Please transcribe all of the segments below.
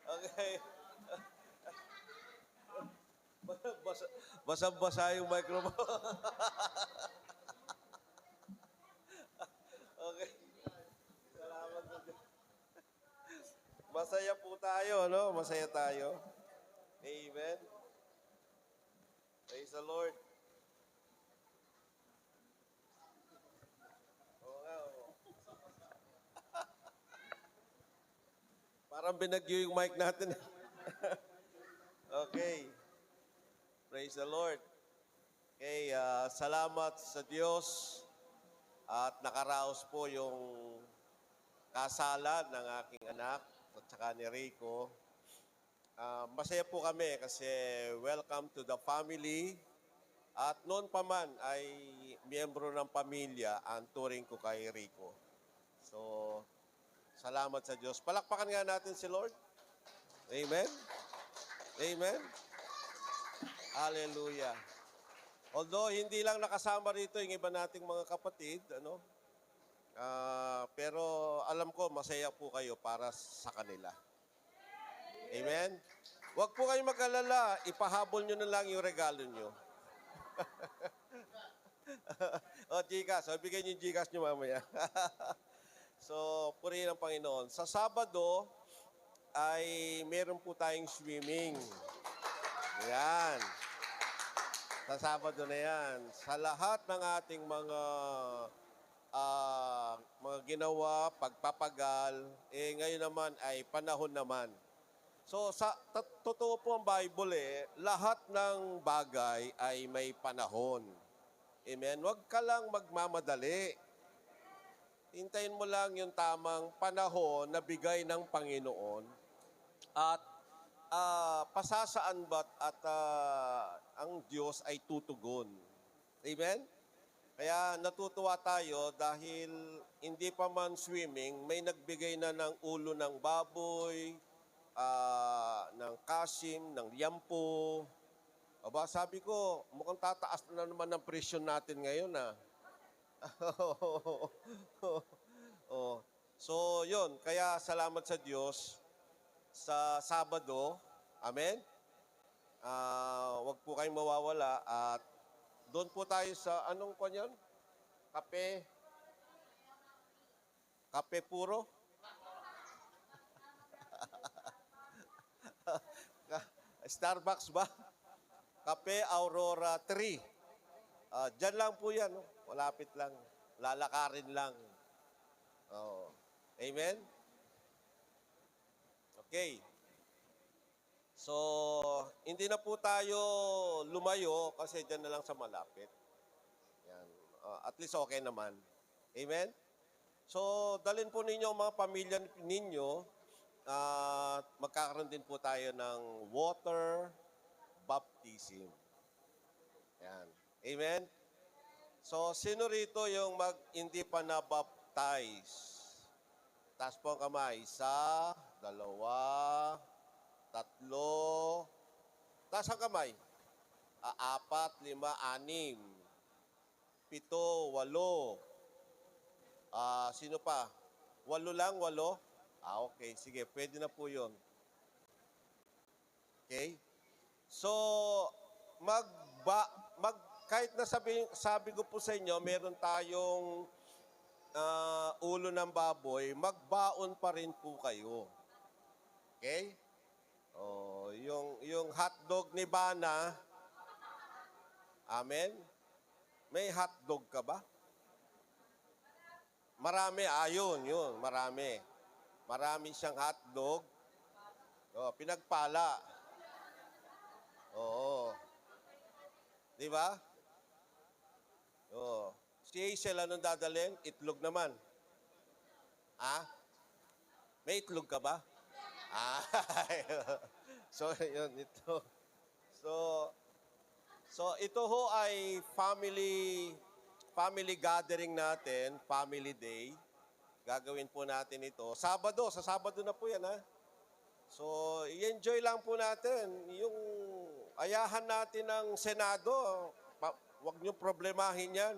Okay. Basa, Basang-basa yung microphone. Okay. Salamat po. Masaya po tayo, no? Masaya tayo. Amen. Praise the Lord. Oo nga, oo. Parang binagyo yung mic natin. Okay. Praise the Lord. Okay, salamat sa Diyos at nakaraos po yung kasalan ng aking anak at saka ni Rico. Masaya po kami kasi welcome to the family. At noon pa man ay miyembro ng pamilya ang turing ko kay Rico. So, salamat sa Diyos. Palakpakan nga natin si Lord. Amen. Amen. Hallelujah. Although hindi lang nakasama rito yung iba nating mga kapatid, pero alam ko masaya po kayo para sa kanila. Amen? Huwag po kayong mag-alala, ipahabol nyo na lang yung regalo nyo. O, Gcash. O, bigay nyo yung Gcash nyo mamaya. So, purihin ang Panginoon. Sa Sabado ay meron po tayong swimming. Yan. Sa Sabado na yan. Sa lahat ng ating mga ginawa, pagpapagal, ngayon naman ay panahon naman. So, totoo po ang Bible lahat ng bagay ay may panahon. Amen? Huwag ka lang magmamadali. Hintayin mo lang yung tamang panahon na bigay ng Panginoon at pasasaan ba't at ang Diyos ay tutugon. Amen? Kaya natutuwa tayo dahil hindi pa man swimming, may nagbigay na ng ulo ng baboy, ng kasim, ng liampo. Aba, sabi ko, mukhang tataas na naman ang presyon natin ngayon oh. So, yun. Kaya salamat sa Diyos sa Sabado. Amen? Huwag po kayong mawawala at doon po tayo sa anong kanyan? Kape? Kape puro? Starbucks ba? Kape Aurora 3. Diyan lang po yan. No? Malapit lang. Lalakarin lang. Oh. Amen? Okay. So, hindi na po tayo lumayo kasi diyan na lang sa malapit. Yan. At least okay naman. Amen? So, dalhin po ninyo ang mga pamilya ninyo at magkakaroon din po tayo ng water baptism. Yan. Amen? So, sino rito yung hindi pa na-baptize? Taas po ang kamay. 1, 2, 3. Taas ang kamay. 4, 5, 6, 7, 8. Sino pa? 8 lang, 8? Okay. Sige, pwede na po yun. Okay? So, kahit na sabi ko po sa inyo, meron tayong ulo ng baboy, magbaon pa rin po kayo. Okay? Oh, yung hotdog ni Bana, amen? May hotdog ka ba? Marami, yun, marami. Marami siyang hotdog. Oh, pinagpala. Oo. Di ba? Oo. Si Hazel, anong dadalhin? Itlog naman. May itlog ka ba? So, yun, ito. So ito ho ay family gathering natin, family day. Gagawin po natin ito. Sa Sabado na po yan So, i-enjoy lang po natin. Yung ayahan natin ng Senado, huwag niyo problemahin yan.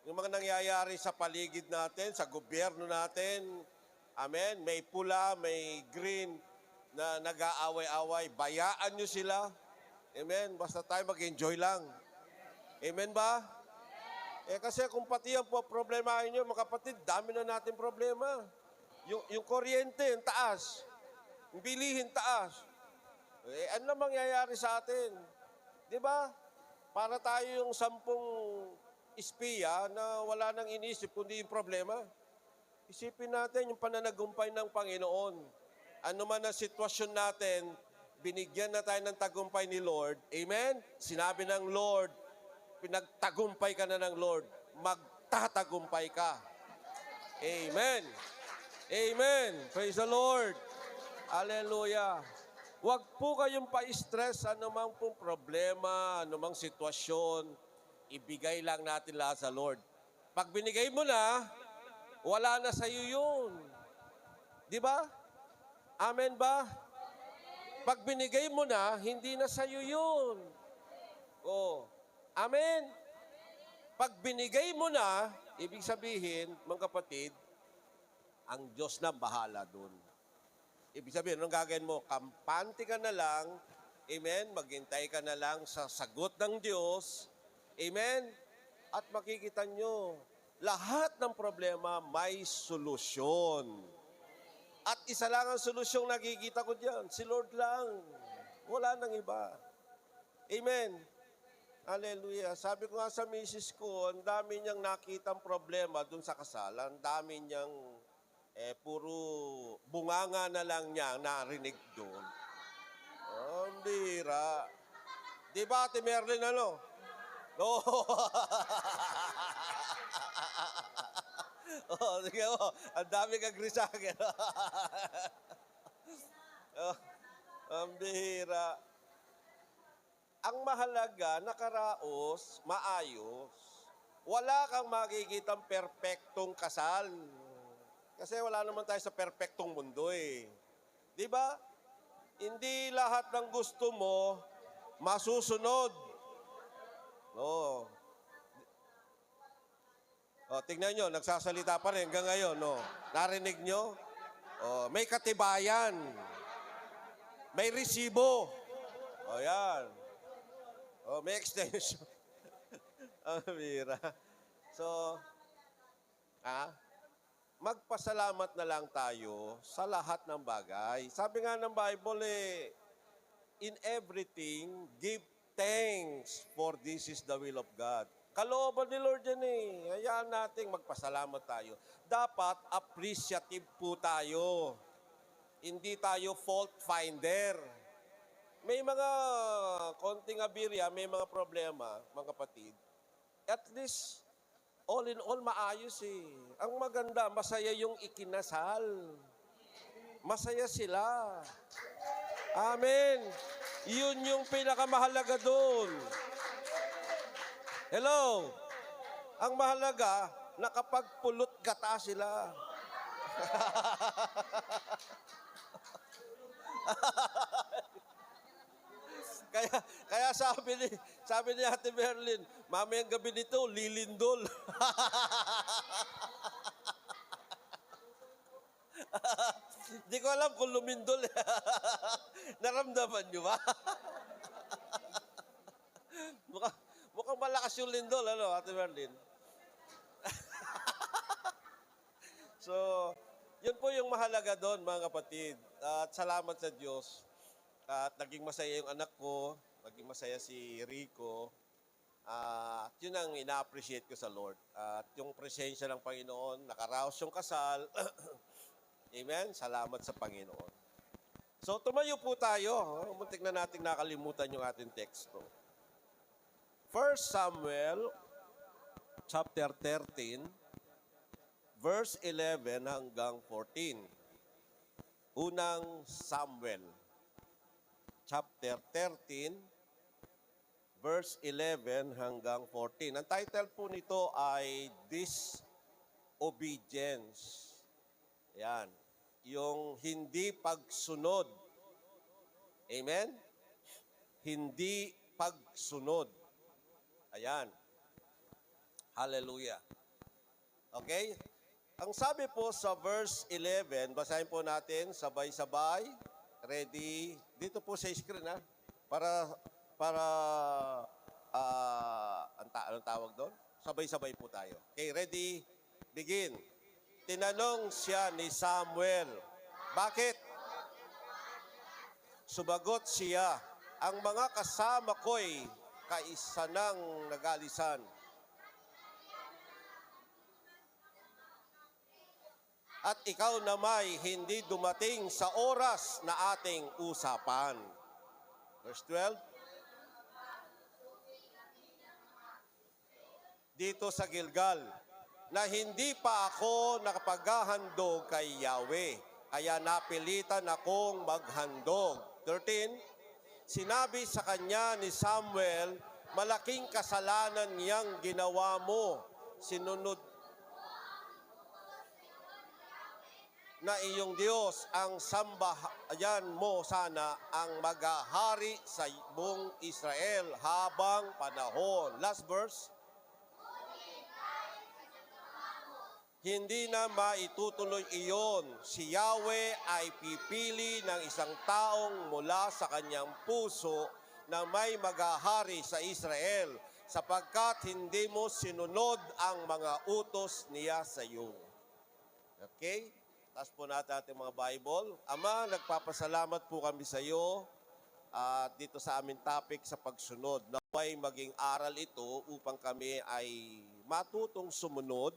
Yung mga nangyayari sa paligid natin, sa gobyerno natin, Amen? May pula, may green na nag-aaway-away. Bayaan nyo sila. Amen? Basta tayo mag-enjoy lang. Amen ba? Kasi kung pati yan po problemahin nyo, mga kapatid, dami na natin problema. Yung kuryente, yung taas. Yung bilihin, taas. Ano na mangyayari sa atin? Di ba? Para tayo yung 10 espiya na wala nang inisip kundi yung problema. Isipin natin yung pananagumpay ng Panginoon. Ano man ang sitwasyon natin, binigyan na tayo ng tagumpay ni Lord. Amen? Sinabi ng Lord, pinagtagumpay ka na ng Lord, magtatagumpay ka. Amen. Amen. Praise the Lord. Hallelujah. Huwag po kayong pa-stress anumang pong problema, anumang sitwasyon. Ibigay lang natin lahat sa Lord. Pag binigay mo na, wala na sa iyo yun. Di ba? Amen ba? Pag binigay mo na, hindi na sa iyo yun. Oh. Amen? Pag binigay mo na, ibig sabihin, mga kapatid, ang Diyos na bahala dun. Ibig sabihin, anong gagawin mo? Kampante ka na lang, amen? Maghintay ka na lang sa sagot ng Diyos, amen? At makikita nyo, lahat ng problema may solusyon. At isa lang ang solusyong nakikita ko diyan, si Lord lang. Wala nang iba. Amen. Hallelujah. Sabi ko nga sa misis ko, ang dami niyang nakitang problema dun sa kasalan. Ang dami niyang puro bunganga na lang niya narinig doon. Oh, ang bira. Di ba, Ate Merlin, ano? No. Oh, sige mo. Ang dami kagri sa akin. Oh, ang bihira. Ang mahalaga, nakaraos, maayos. Wala kang makikitang perpektong kasal. Kasi wala naman tayo sa perpektong mundo eh. Di ba? Hindi lahat ng gusto mo masusunod. No. O, tingnan nyo, nagsasalita pa rin hanggang ngayon. No? Narinig nyo? O, may katibayan. May resibo. O, yan. O, may extension. Ang bira. So, magpasalamat na lang tayo sa lahat ng bagay. Sabi nga ng Bible in everything, give thanks, for this is the will of God. Kalooban ni Lord yan eh. Hayaan nating magpasalamat tayo. Dapat appreciative po tayo. Hindi tayo fault finder. May mga konting abirya, may mga problema, mga kapatid. At least, all in all, maayos eh. Ang maganda, masaya yung ikinasal. Masaya sila. Amen. Yun yung pinakamahalaga doon. Hello? Ang mahalaga, nakapagpulot gata sila. kaya sabi ni Ate Merlin, mamayang gabi nito, lilindol. Di ko alam kung lumindol. Naramdaman nyo ba? Mukhang malakas yung lindol, ano, Ate Merlin? So, yun po yung mahalaga doon, mga kapatid. At salamat sa Diyos. At naging masaya yung anak ko, naging masaya si Rico. At yun ang ina-appreciate ko sa Lord. At yung presensya ng Panginoon, nakaraos yung kasal. Amen? Salamat sa Panginoon. So, tumayo po tayo. Muntik na nating nakalimutan yung ating teksto. 1 Samuel, chapter 13, verse 11 hanggang 14. Unang Samuel, chapter 13, verse 11 hanggang 14. Ang title po nito ay Disobedience. Yan. Yung hindi pagsunod. Amen? Hindi pagsunod. Ayan. Hallelujah. Okay? Ang sabi po sa verse 11, basahin po natin sabay-sabay. Ready? Dito po sa screen ha. Para anong tawag doon? Sabay-sabay po tayo. Okay, ready? Begin. Tinanong siya ni Samuel, bakit? Sumagot siya, ang mga kasama ko'y kaisa ng nagalisan. At ikaw namay hindi dumating sa oras na ating usapan. Verse 12. Dito sa Gilgal, na hindi pa ako nakapaghahandog kay Yahweh, kaya napilitan akong maghandog. 13. Sinabi sa kanya ni Samuel, malaking kasalanan niyang ginawa mo. Sinunod na iyong Diyos ang sambahayan mo sana ang maghahari sa buong Israel habang panahon. Last verse. Hindi na maitutuloy iyon. Si Yahweh ay pipili ng isang taong mula sa kanyang puso na may maghahari sa Israel, sapagkat hindi mo sinunod ang mga utos niya sa iyo. Okay? Taas po natin ating mga Bible. Ama, nagpapasalamat po kami sa iyo at dito sa aming topic sa pagsunod. Naway maging aral ito upang kami ay matutong sumunod.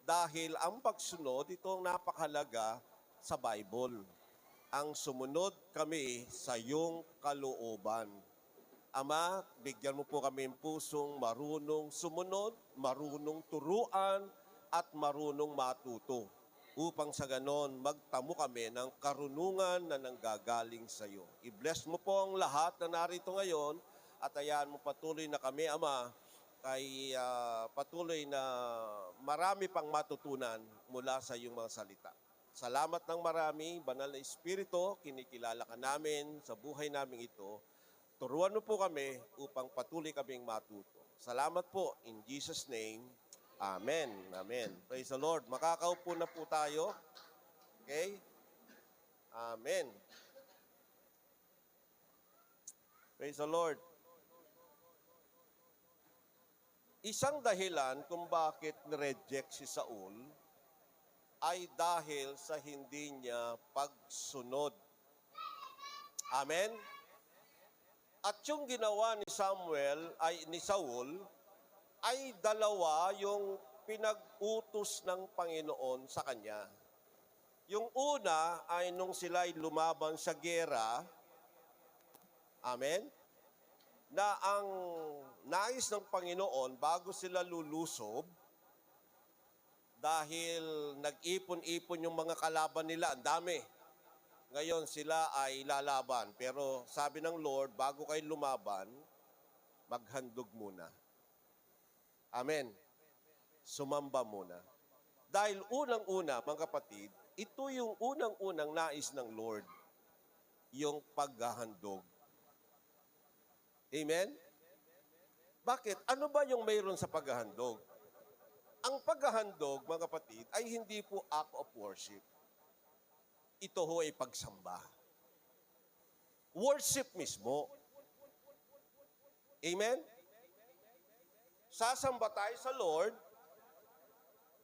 Dahil ang pagsunod, ito ang napakahalaga sa Bible. Ang sumunod kami sa iyong kalooban. Ama, bigyan mo po kami ng pusong marunong sumunod, marunong turuan, at marunong matuto. Upang sa ganon, magtamo kami ng karunungan na nanggagaling sa iyo. I-bless mo po ang lahat na narito ngayon at hayaan mo patuloy na kami, Ama, kay patuloy na marami pang matutunan mula sa iyong mga salita. Salamat ng marami, Banal na Espiritu, kinikilala ka namin sa buhay namin ito. Turuan mo po kami upang patuloy kaming matuto. Salamat po, in Jesus' name, Amen. Amen. Praise the Lord. Makakaupo na po tayo. Okay? Amen. Praise the Lord. Isang dahilan kung bakit nireject si Saul ay dahil sa hindi niya pagsunod. Amen? At yung ginawa ni Saul ay dalawa yung pinag-utos ng Panginoon sa kanya. Yung una ay nung sila'y lumaban sa giyera, amen? Na ang nais ng Panginoon bago sila lulusob, dahil nag-ipon-ipon yung mga kalaban nila, ang dami. Ngayon sila ay lalaban. Pero sabi ng Lord, bago kayo lumaban, maghandog muna. Amen. Sumamba muna. Dahil unang-una, mga kapatid, ito yung unang-unang nais ng Lord, yung paghahandog. Amen? Bakit? Ano ba yung mayroon sa paghahandog? Ang paghahandog, mga kapatid, ay hindi po act of worship. Ito ho ay pagsamba. Worship mismo. Amen? Sasamba tayo sa Lord,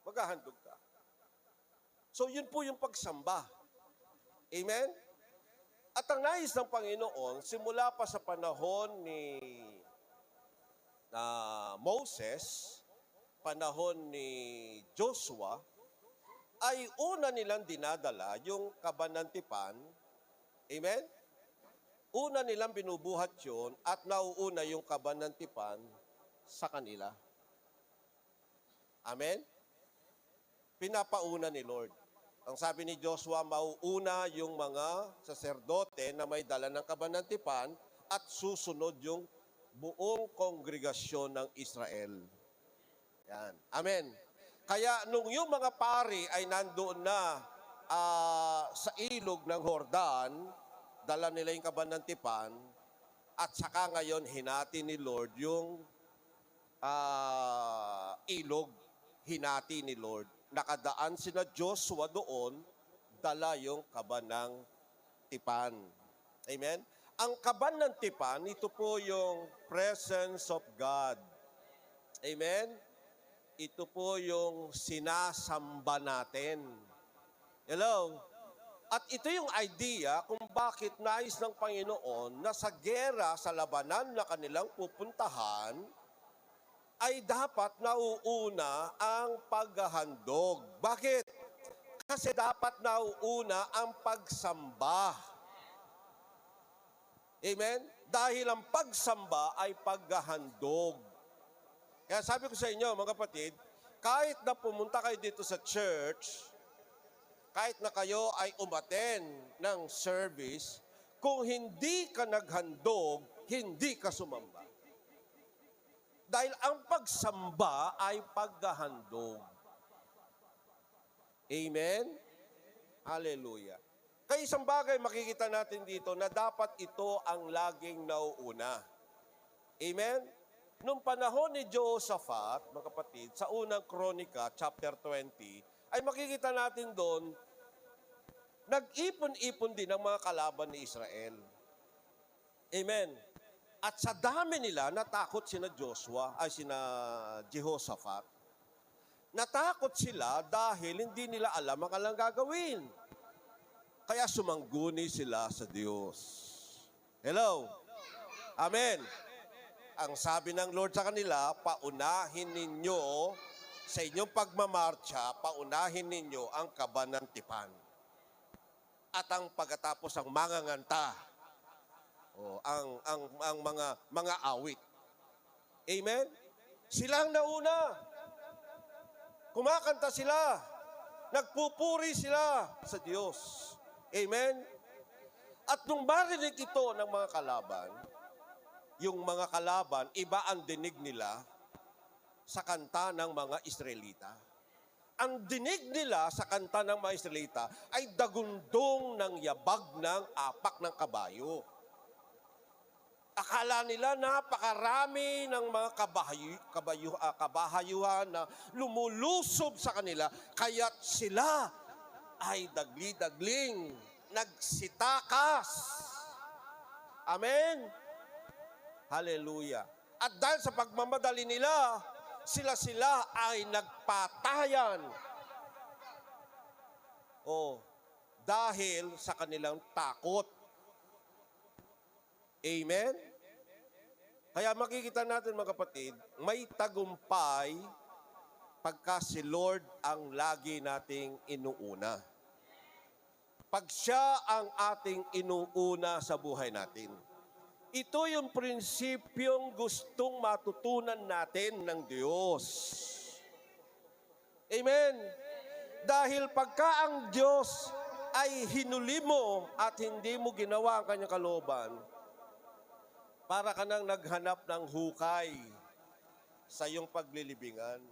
maghahandog ka. So yun po yung pagsamba. Amen? At ang nais ng Panginoon, simula pa sa panahon ni Moses, panahon ni Joshua, ay una nilang dinadala yung kabanantipan. Amen? Una nilang binubuhat yun at nauuna yung kabanantipan sa kanila. Amen? Pinapauna ni Lord. Ang sabi ni Joshua, mauuna yung mga saserdote na may dala ng kabanantipan at susunod yung buong kongregasyon ng Israel. Yan. Amen. Kaya nung yung mga pari ay nandoon na sa ilog ng Jordan, dala nila yung kabanantipan, at saka ngayon hinati ni Lord yung ilog, hinati ni Lord. nakadaan sina Joshua doon, dala yung kaban ng tipan. Amen? Ang kaban ng tipan, ito po yung presence of God. Amen? Ito po yung sinasamba natin. Hello? At ito yung idea kung bakit nais ng Panginoon na sa gera, sa labanan na kanilang pupuntahan, ay dapat nauuna ang paghahandog. Bakit? Kasi dapat nauuna ang pagsamba. Amen? Dahil ang pagsamba ay paghahandog. Kaya sabi ko sa inyo, mga kapatid, kahit na pumunta kayo dito sa church, kahit na kayo ay umaten ng service, kung hindi ka naghandog, hindi ka sumamba. Dahil ang pagsamba ay paghahandog. Amen? Hallelujah. Kaya isang bagay makikita natin dito na dapat ito ang laging nauuna. Amen? Nung panahon ni Jehoshaphat, mga kapatid, sa unang Kronika, chapter 20, ay makikita natin doon, nag-ipon-ipon din ang mga kalaban ni Israel. Amen? At sa dami nila, natakot sina Jehoshaphat. Natakot sila dahil hindi nila alam ang kanilang gagawin. Kaya sumangguni sila sa Diyos. Hello? Amen. Ang sabi ng Lord sa kanila, paunahin ninyo sa inyong pagmamarcha, paunahin ninyo ang kaban ng tipan. At ang pagkatapos ang manganganta, ang mga awit. Amen? Sila ang nauna. Kumakanta sila. Nagpupuri sila sa Diyos. Amen? At nung marinig ito ng mga kalaban, yung mga kalaban, iba ang dinig nila sa kanta ng mga Israelita. Ang dinig nila sa kanta ng mga Israelita ay dagundong ng yabag ng apak ng kabayo. Akala nila napakarami ng mga kabahayuhan na lumulusob sa kanila, kaya't sila ay dagli-dagling, nagsitakas. Amen? Hallelujah. At dahil sa pagmamadali nila, sila ay nagpatayan. Dahil sa kanilang takot. Amen? Kaya makikita natin, mga kapatid, may tagumpay pagka si Lord ang lagi nating inuuna. Pag siya ang ating inuuna sa buhay natin. Ito yung prinsipyong gustong matutunan natin ng Diyos. Amen? Dahil pagka ang Diyos ay hinuli mo at hindi mo ginawa ang kanyang kalooban, para ka nang naghanap ng hukay sa iyong paglilibingan.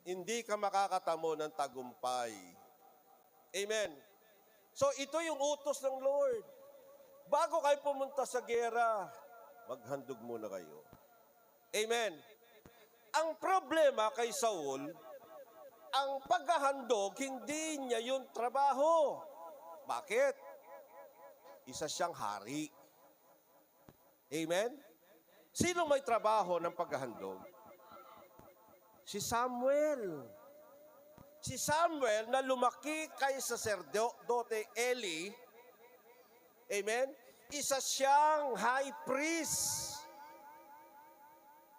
Hindi ka makakatamo ng tagumpay. Amen? So ito yung utos ng Lord. Bago kayo pumunta sa gera, maghandog muna kayo. Amen? Ang problema kay Saul, ang paghahandog, hindi niya yung trabaho. Bakit? Isa siyang hari. Amen? Sino may trabaho ng paghahandog? Si Samuel. Si Samuel na lumaki kay saserdote Eli. Amen? Isa siyang high priest.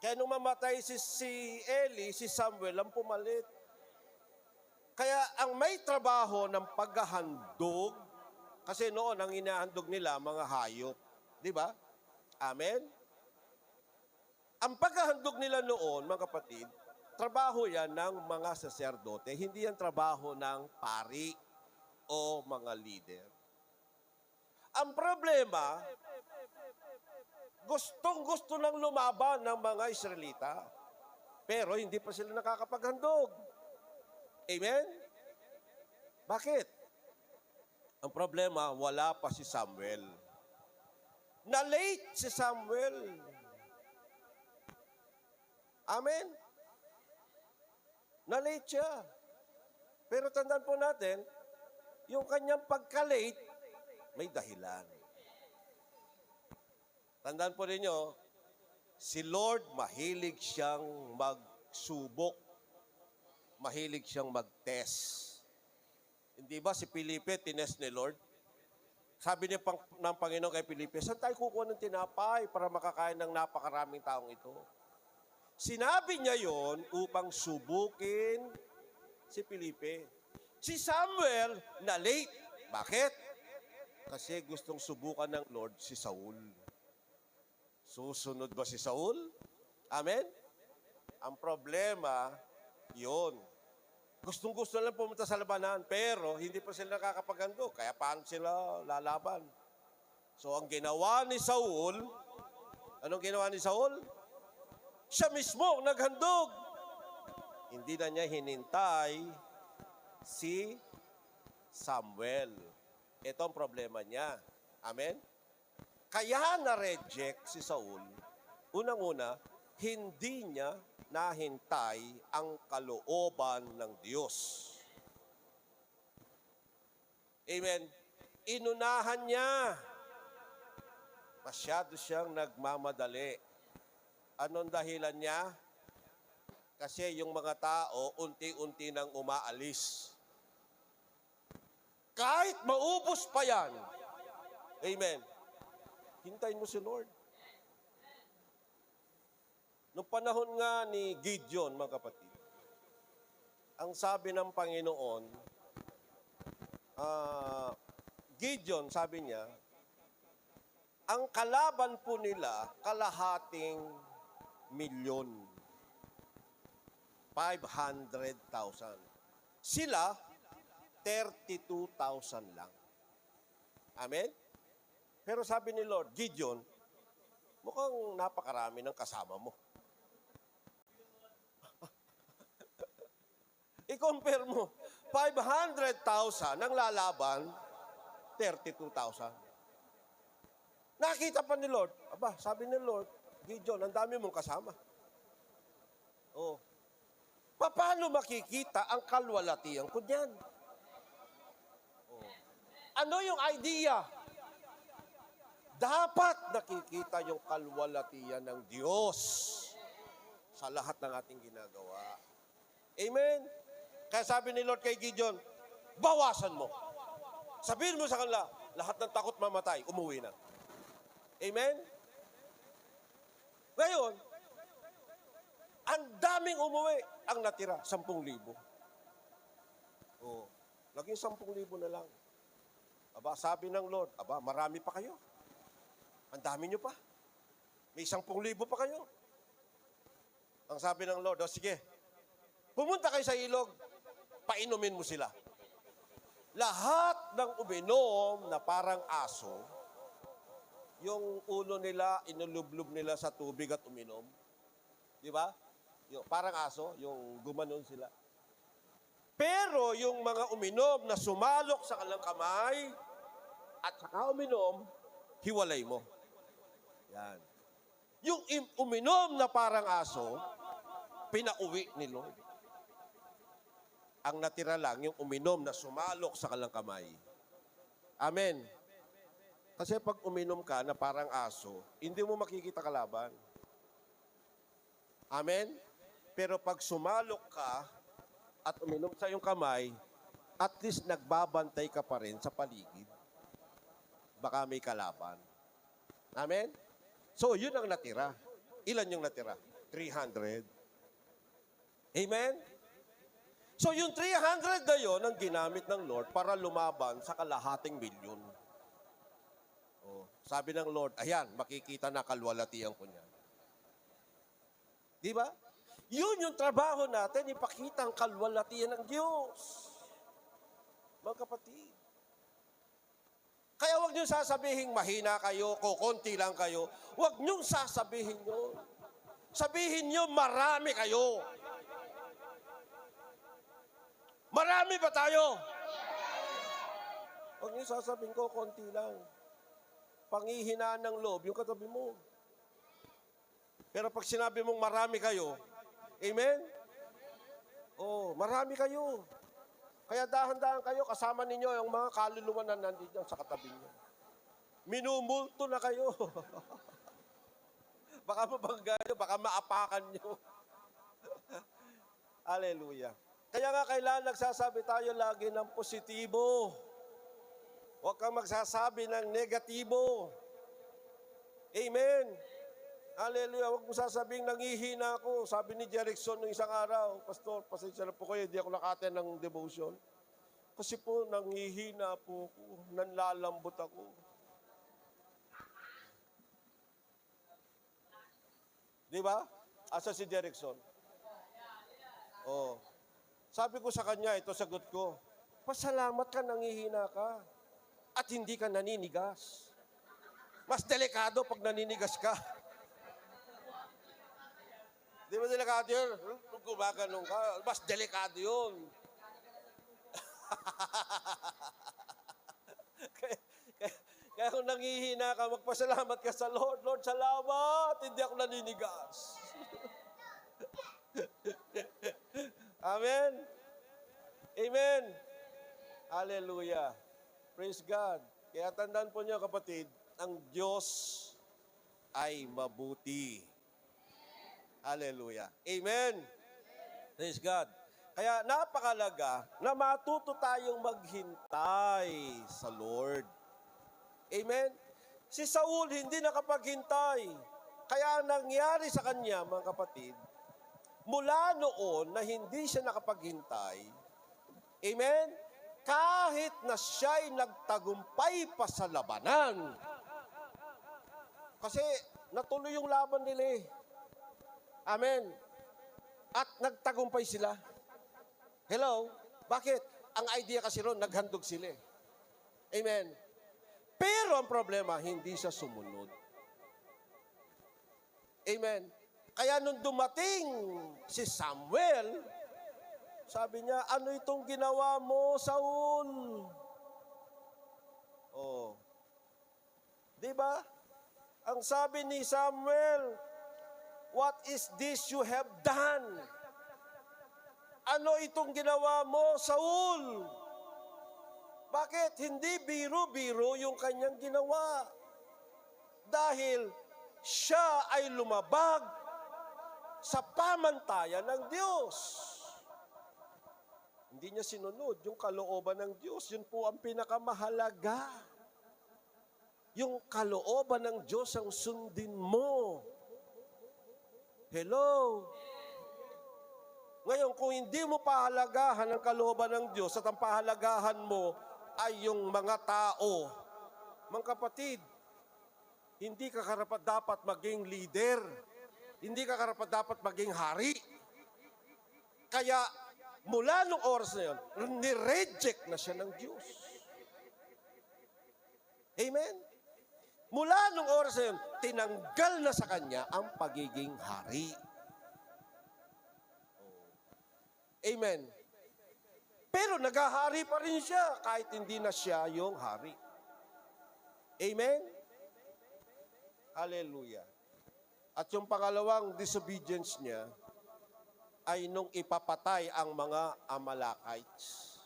Kaya nung mamatay si Eli, si Samuel ang pumalit. Kaya ang may trabaho ng paghahandog, kasi noon ang inahandog nila mga hayop. Di ba? Amen? Ang paghahandog nila noon, mga kapatid, trabaho yan ng mga saserdote, hindi yan trabaho ng pari o mga leader. Ang problema, gustong-gusto nang lumaban ng mga Israelita, pero hindi pa sila nakakapaghandog. Amen? Bakit? Ang problema, wala pa si Samuel. Na-late si Samuel. Amen? Na-late siya. Pero tandaan po natin, yung kanyang pagka-late, may dahilan. Tandaan po ninyo, si Lord mahilig siyang magsubok. Mahilig siyang mag-test. Hindi ba si Felipe, tinest ni Lord? Sabi niya ng Panginoon kay Felipe, saan tayo kukuha ng tinapay para makakain ng napakaraming taong ito? Sinabi niya yon upang subukin si Felipe. Si Samuel na late. Bakit? Kasi gustong subukan ng Lord si Saul. Susunod ba si Saul? Amen? Ang problema, yon. Gustong-gusto lang pumunta sa labanan, pero hindi pa sila nakakapaghandog. Kaya paano sila lalaban? So, ang ginawa ni Saul, anong ginawa ni Saul? Siya mismo naghandog. Hindi na niya hinintay si Samuel. Ito ang problema niya. Amen? Kaya na-reject si Saul. Unang-una, hindi niya nahintay ang kalooban ng Diyos. Amen. Inunahan niya. Masyado siyang nagmamadali. Anong dahilan niya? Kasi yung mga tao, unti-unti nang umaalis. Kahit maubos pa yan. Amen. Hintayin mo si Lord. Noong panahon nga ni Gideon, mga kapatid, ang sabi ng Panginoon, Gideon, sabi niya, ang kalaban po nila, kalahating milyon. 500,000. Sila, 32,000 lang. Amen? Pero sabi ni Lord, Gideon, mukhang napakarami ng kasama mo. I-compare mo, 500,000 ang lalaban, 32,000. Nakita pa ni Lord, aba, sabi ni Lord, Gideon, ang dami mong kasama. Oh. Paano makikita ang kalwalatian ko niyan? Oh. Ano yung idea? Dapat nakikita yung kalwalatian ng Diyos sa lahat ng ating ginagawa. Amen? Kaya sabi ni Lord kay Gideon, bawasan mo. Sabihin mo sa kanila, lahat ng takot mamatay, umuwi na. Amen? Ngayon, ang daming umuwi, ang natira, 10,000. Oh, naging 10,000 na lang. Aba, sabi ng Lord, aba, marami pa kayo. Ang dami nyo pa. May 10,000 pa kayo. Ang sabi ng Lord, sige, pumunta kayo sa ilog, painumin mo sila. Lahat ng uminom na parang aso, yung ulo nila, inulublob nila sa tubig at uminom. Di ba? Yung, parang aso, yung gumanon sila. Pero yung mga uminom na sumalok sa kanilang kamay at saka uminom, hiwalay mo. Yan. Yung uminom na parang aso, pinauwi ni Lord. Ang natira lang, yung uminom na sumalok sa kanilang kamay. Amen. Kasi pag uminom ka na parang aso, hindi mo makikita kalaban. Amen? Pero pag sumalok ka at uminom sa iyong kamay, at least nagbabantay ka pa rin sa paligid. Baka may kalaban. Amen? So, yun ang natira. Ilan yung natira? 300. Amen? So, yung 300 na yun ang ginamit ng Lord para lumaban sa kalahating milyon. Oh, sabi ng Lord, ayan, makikita na kalwalatian ko niyan. Di ba? Yun yung trabaho natin, ipakita ang kalwalatian ng Diyos. Mga kapatid. Kaya huwag niyong sasabihin mahina kayo, kukunti lang kayo. Huwag niyong sasabihin yun. Sabihin niyo, marami kayo. Marami ba tayo? Huwag niyong sasabihin ko, konti lang. Panghihinaan ng loob, yung katabi mo. Pero pag sinabi mong marami kayo, amen? Oh, marami kayo. Kaya dahan-dahan kayo, kasama ninyo yung mga kaluluwa na nandito sa katabi niyo. Minumulto na kayo. Baka mabangga nyo, baka maapakan nyo. Hallelujah. Kaya nga kailangan nagsasabi tayo lagi ng positibo. Huwag kang magsasabi ng negatibo. Amen. Hallelujah. Huwag mo sasabing nangihina ako. Sabi ni Jerickson nung isang araw, Pastor, pasensya na po kayo, hindi ako nakaten ng devotion. Kasi po, nangihina po ako. Nanlalambot ako. Di ba? Asa si Jerickson? Oh. Sabi ko sa kanya, ito sagot ko, pasalamat ka, nangihina ka. At hindi ka naninigas. Mas delikado pag naninigas ka. Di ba delikado yun? Kung gumaganong ka, mas delikado yun. kaya kung nangihina ka, magpasalamat ka sa Lord. Lord, salamat, hindi ako naninigas. Amen? Amen? Hallelujah. Praise God. Kaya tandaan po niyo, kapatid, ang Diyos ay mabuti. Hallelujah. Amen? Praise God. Kaya napakalaga na matuto tayong maghintay sa Lord. Amen? Si Saul hindi nakapaghintay. Kaya nangyari sa kanya, mga kapatid, mula noon na hindi siya nakapaghintay, amen? Kahit na siya'y nagtagumpay pa sa labanan. Kasi natuloy yung laban nila eh. Amen? At nagtagumpay sila. Hello? Bakit? Ang idea kasi ron, naghandog sila eh. Amen? Pero ang problema, hindi siya sumunod. Amen? Kaya nung dumating si Samuel, sabi niya, ano itong ginawa mo, Saul? Oh. Di ba? Ang sabi ni Samuel, what is this you have done? Ano itong ginawa mo, Saul? Bakit? Hindi biro-biro yung kanyang ginawa. Dahil siya ay lumabag sa pamantayan ng Diyos. Hindi niya sinunod yung kalooban ng Diyos. Yun po ang pinakamahalaga. Yung kalooban ng Diyos ang sundin mo. Hello? Ngayon, kung hindi mo pahalagahan ang kalooban ng Diyos at ang pahalagahan mo ay yung mga tao, mga kapatid, hindi ka karapat dapat maging leader. Hindi ka karapat dapat maging hari. Kaya, mula nung oras na yun, nireject na siya ng Diyos. Amen? Mula nung oras na yun, tinanggal na sa kanya ang pagiging hari. Amen. Pero naghahari pa rin siya kahit hindi na siya yung hari. Amen? Hallelujah. At yung pangalawang disobedience niya ay nung ipapatay ang mga Amalekites.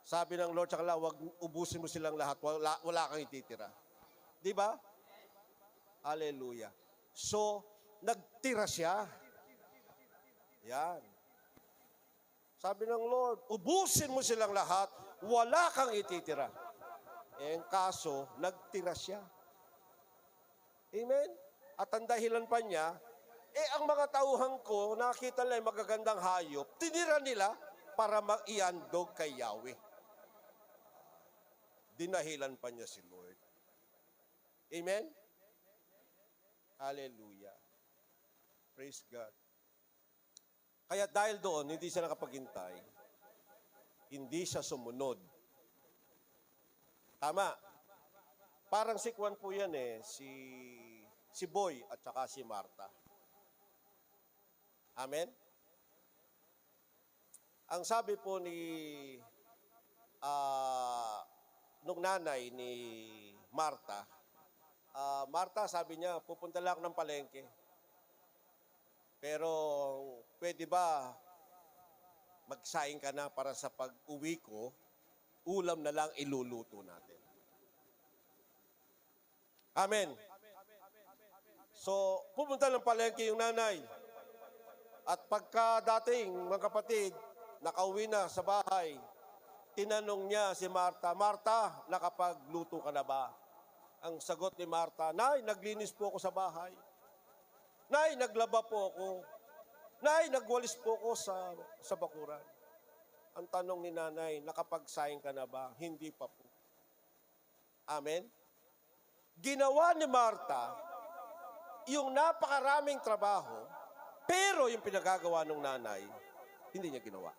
Sabi ng Lord sa kanila, wag ubusin mo silang lahat, wala kang ititira. Di ba? Hallelujah. So, nagtira siya. Yan. Sabi ng Lord, ubusin mo silang lahat, wala kang ititira. Eh, ang kaso, nagtira siya. Amen? At ang dahilan pa niya, ang mga tauhan ko, nakita nila yung magagandang hayop, tinira nila para maiandog kay Yahweh. Dinahilan pa niya si Lord. Amen? Hallelujah. Praise God. Kaya dahil doon, hindi siya nakapaghintay, hindi siya sumunod. Tama. Parang si Kwan po yan eh, si Boy at saka si Martha. Amen? Ang sabi po ni nung nanay ni Martha, Martha, sabi niya, pupunta lang ako ng palengke. Pero pwede ba magsaing ka na para sa pag-uwi ko, ulam na lang iluluto natin. Amen. So, pumunta ng palengke yung nanay. At pagka dating, mga kapatid, nakauwi na sa bahay, tinanong niya si Marta, Marta, nakapagluto ka na ba? Ang sagot ni Marta, Nay, naglinis po ako sa bahay. Nay, naglaba po ako. Nay, nagwalis po ako sa bakuran. Ang tanong ni nanay, nakapagsaing ka na ba? Hindi pa po. Amen? Ginawa ni Marta yung napakaraming trabaho, pero yung pinagagawa ng nanay, hindi niya ginawa.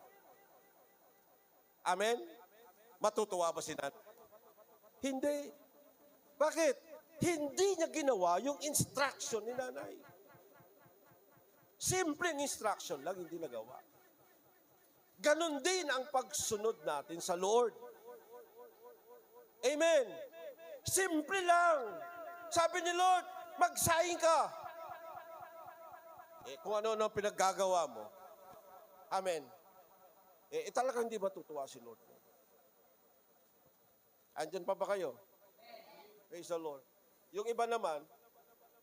Amen? Matutuwa ba si nanay? Hindi. Bakit? Hindi niya ginawa yung instruction ni nanay. Simpleng instruction lang, hindi nagawa. Ganon din ang pagsunod natin sa Lord. Amen. Simple lang. Sabi ni Lord, magsaing ka. Kung ano-ano pinaggagawa mo. Amen. Talagang hindi matutuwa si Lord. Andyan pa ba kayo? Praise the Lord. Yung iba naman,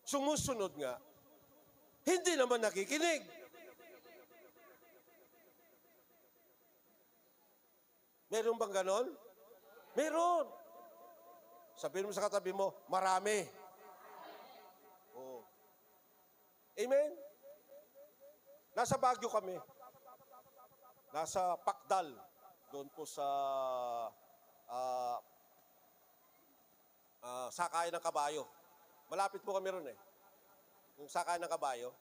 sumusunod nga, hindi naman nakikinig. Meron bang ganon? Meron. Sabihin mo sa katabi mo, marami. Oh. Amen? Nasa Baguio kami. Nasa Pakdal. Doon po sa sakayan ng kabayo. Malapit po kami ron eh. Yung sakayan ng kabayo.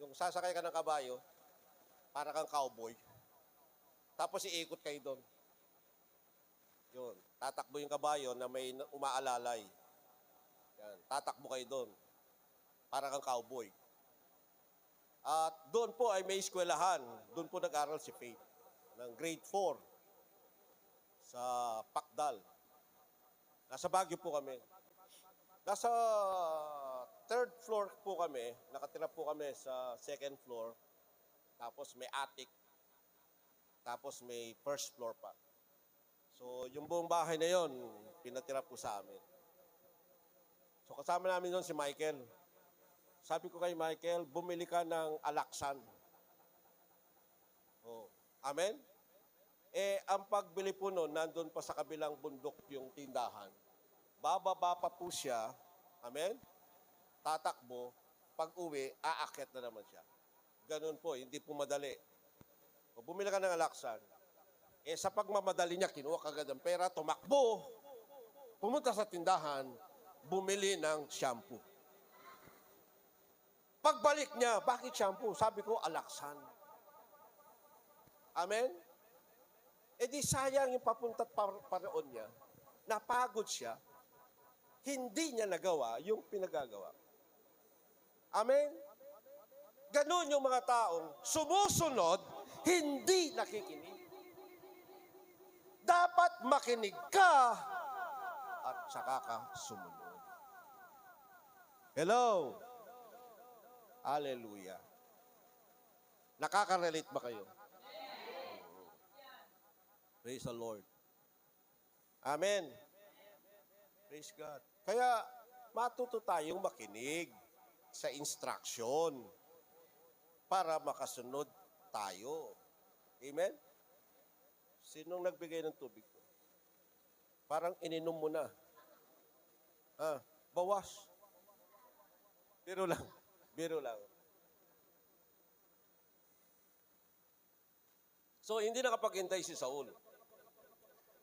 Yung sasakay ka ng kabayo, para kang cowboy. Tapos iikot kayo doon. Yun. Tatakbo yung kabayo na may umaalalay. Yan. Tatakbo kayo doon. Para kang cowboy. At doon po ay may eskwelahan. Doon po nag-aral si Faith. Ng grade 4. Sa Pakdal. Nasa Baguio po kami. Nasa third floor po kami. Nakatira po kami sa second floor. Tapos may attic. Tapos may first floor pa. So, yung buong bahay na yon, pinatira po sa amin. So, kasama namin doon si Michael. Sabi ko kay Michael, bumili ka ng alaksan. Oh. Amen? Ang pagbili po noon, nandun pa sa kabilang bundok yung tindahan. Bababa pa po siya. Amen? Tatakbo. Pag uwi, aakyat na naman siya. Ganun po, hindi po madali. O bumili ka ng alaksan. Sa pagmamadali niya, kinuha kagad ang pera, tumakbo. Pumunta sa tindahan, bumili ng shampoo. Pagbalik niya, bakit shampoo? Sabi ko, alaksan. Amen? Di sayang yung papunta't paroon niya. Napagod siya. Hindi niya nagawa yung pinagagawa. Amen? Ganun yung mga taong sumusunod, hindi nakikinig. Dapat makinig ka at saka ka sumunod. Hello? Hallelujah. Nakaka-relate ba kayo? Praise the Lord. Amen. Praise God. Kaya matuto tayong makinig sa instruction para makasunod tayo. Amen? Sinong nagbigay ng tubig ko? Parang ininom mo na. Bawas. Biro lang. Biro lang. So, hindi nakapaghintay si Saul.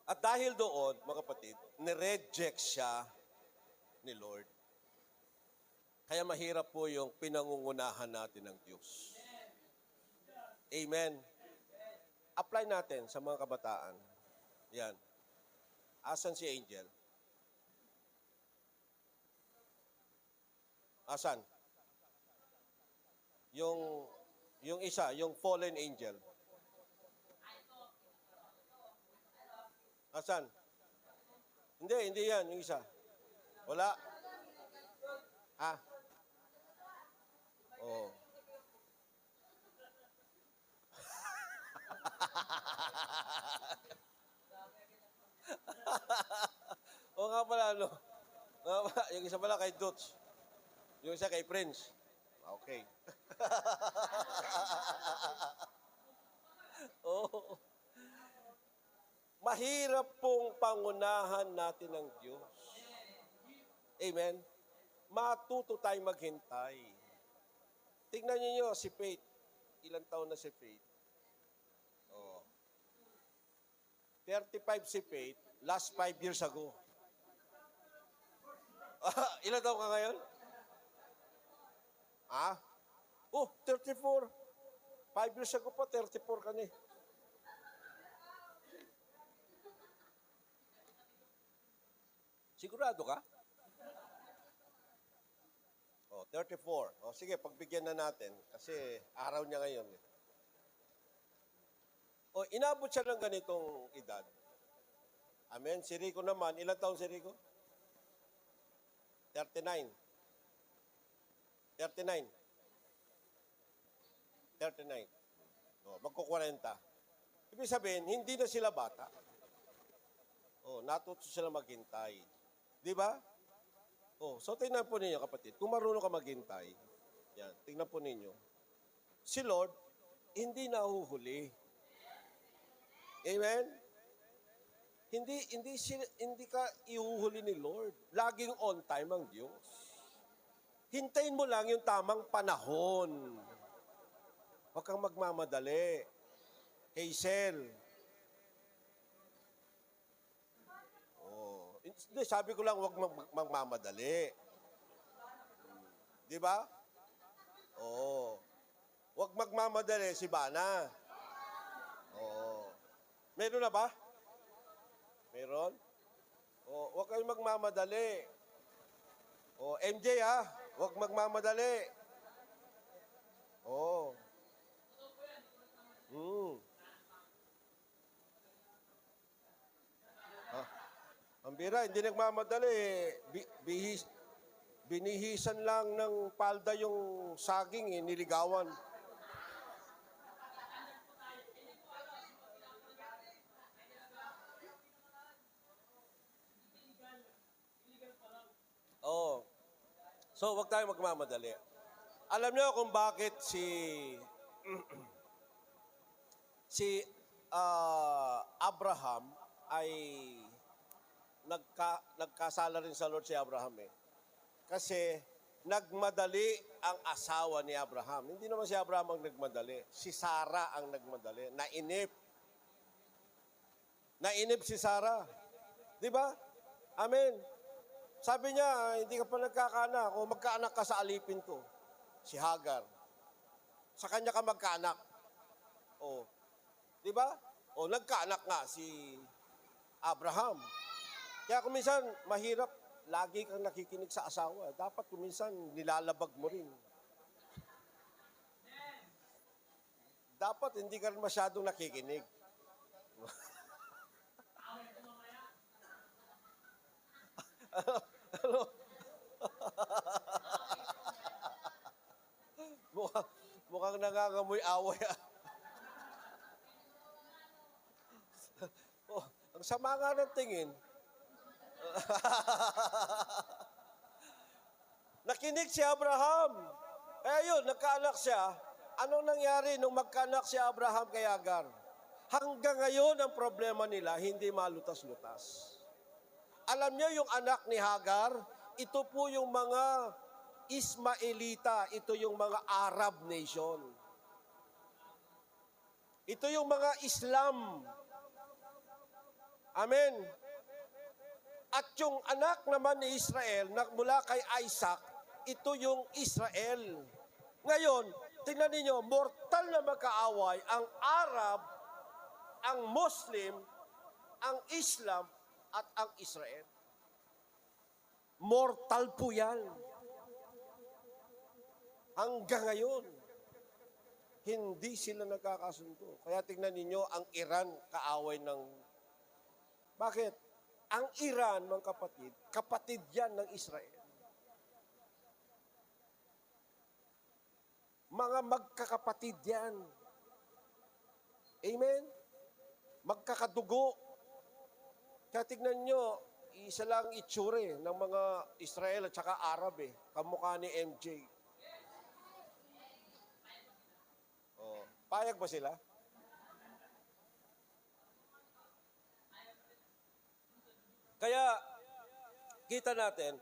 At dahil doon, mga kapatid, nireject siya ni Lord. Kaya mahirap po yung pinangungunahan natin ng Diyos. Amen. Apply natin sa mga kabataan. Yan. Asan si Angel? Asan? Yung isa, yung fallen angel. Asan? Hindi yan, yung isa. Wala. Oh. O nga pala, ano? Nga pala, yung isa pala kay Dutch. Yung isa kay Prince. Okay. Oh. Mahirap pong pangunahan natin ng Diyos. Amen? Matuto tayong maghintay. Tingnan niyo si Faith. Ilang taon na si Faith? Oh. 35 si Faith, last 5 years ago. Ilan taon ka ngayon? Ah? Oh, 34. 5 years ago pa, 34 ka na eh. Sigurado ka? Oh, 34. Oh, sige, pagbigyan na natin kasi araw niya ngayon. Eh. Oh, inabot siya ng ganitong edad. Amen. Si Rico naman, ilang taon si Rico? 39. 39. 39. Oh, magko-40. Ibig sabihin, hindi na sila bata. Oh, natuto sila maghintay. Di ba? Oh, so tingnan po ninyo kapatid, kung marunong ka maghintay, yan, tingnan po ninyo, si Lord, hindi nahuhuli. Amen? Hindi ka ihuhuli ni Lord. Laging on time ang Diyos. Hintayin mo lang yung tamang panahon. Huwag kang magmamadali. Hazel. Oh, hindi, sabi ko lang huwag magmamadali. Di ba? Oo. Huwag magmamadali si Bana. Oo. Meron na ba? Meron? O, huwag kayong magmamadali. O, MJ ha, huwag magmamadali. O. Ah, ang bira, hindi nagmamadali. Binihisan lang ng palda yung saging, niligawan. Oo. So, wag tayo magmamadali. Alam niyo kung bakit Abraham ay nagkasala rin sa Lord si Abraham eh. Kasi nagmadali ang asawa ni Abraham. Hindi naman si Abraham ang nagmadali. Si Sarah ang nagmadali. Nainip. Nainip si Sarah. Di ba? Amen. Sabi niya, hindi ka pa nagkakaanak. O magkaanak ka sa alipin ko. Si Hagar. Sa kanya ka magkaanak. O. Di ba? O nagkaanak nga si Abraham. Kaya kung minsan, mahirap, lagi kang nakikinig sa asawa. Dapat kung minsan, nilalabag mo rin. Dapat hindi ka rin masyadong nakikinig. Ano? Mukhang nangangamoy away. Oh, ang sama nga ng tingin. Nakinig si Abraham. Eh yun, nagkaanak siya. Anong nangyari nung magkaanak si Abraham kay Hagar? Hanggang ngayon, ang problema nila, hindi malutas-lutas. Alam niyo yung anak ni Hagar, ito po yung mga Ismaelita, ito yung mga Arab nation. Ito yung mga Islam. Amen. At yung anak naman ni Israel, mula kay Isaac, ito yung Israel. Ngayon, tingnan niyo, mortal na magkaaway ang Arab, ang Muslim, ang Islam, at ang Israel. Mortal po yan. Hanggang ngayon, hindi sila nagkakasundo. Kaya tingnan ninyo, ang Iran kaaway ng... Bakit? Ang Iran, mga kapatid, kapatid yan ng Israel. Mga magkakapatid yan. Amen? magkakadugo. Kaya tignan nyo, isa lang itsure ng mga Israel at saka Arab kamukha ni MJ. Oh, payag ba sila? Kaya, kita natin,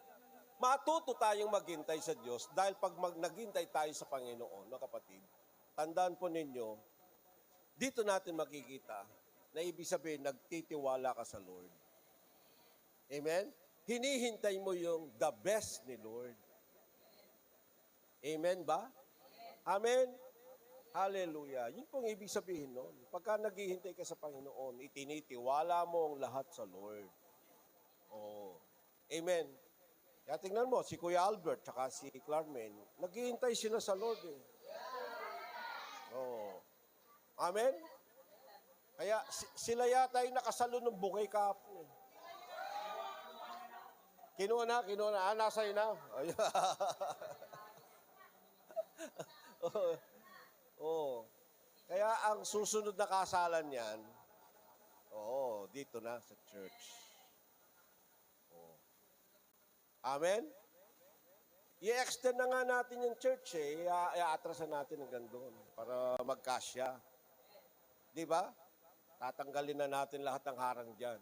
matuto tayong maghintay sa Diyos dahil pag naghintay tayo sa Panginoon, mga kapatid, tandaan po ninyo, dito natin makikita na ibig sabihin, nagtitiwala ka sa Lord. Amen? Hinihintay mo yung the best ni Lord. Amen ba? Amen? Hallelujah. Yun pong ibig sabihin nun. Pagka naghihintay ka sa Panginoon, itinitiwala mo ang lahat sa Lord. Oh. Amen. Kaya tingnan mo, si Kuya Albert tsaka si Clarmen, naghihintay sila sa Lord Oh. Amen? Kaya sila yata yung nakasalo ng bukay kahapon Kinuha na. Nasa iyo na. Oh. Kaya ang susunod na kasalan niyan, dito na sa church. Amen? I-extend na nga natin yung church i-atrasan natin hanggang doon para magkasya. Di ba? Tatanggalin na natin lahat ng harang dyan.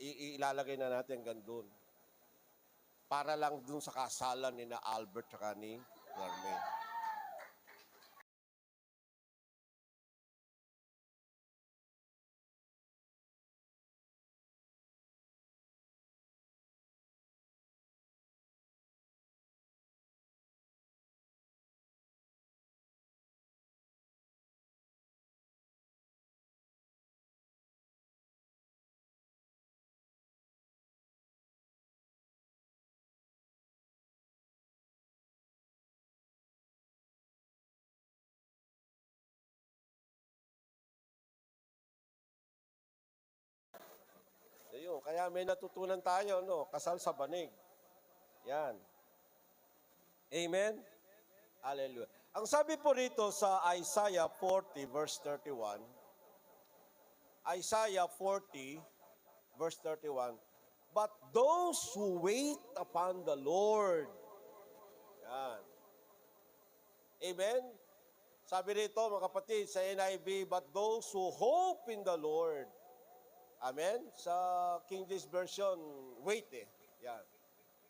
Ilalagay na natin hanggang doon. Para lang doon sa kasalan ni na Albert at ni Carmen. Ayun, kaya may natutunan tayo, kasal sa banig. Yan. Amen? Hallelujah. Ang sabi po rito sa Isaiah 40 verse 31, Isaiah 40 verse 31, but those who wait upon the Lord. Yan. Amen? Sabi rito, mga kapatid, sa NIV, but those who hope in the Lord. Amen? Sa King James Version, wait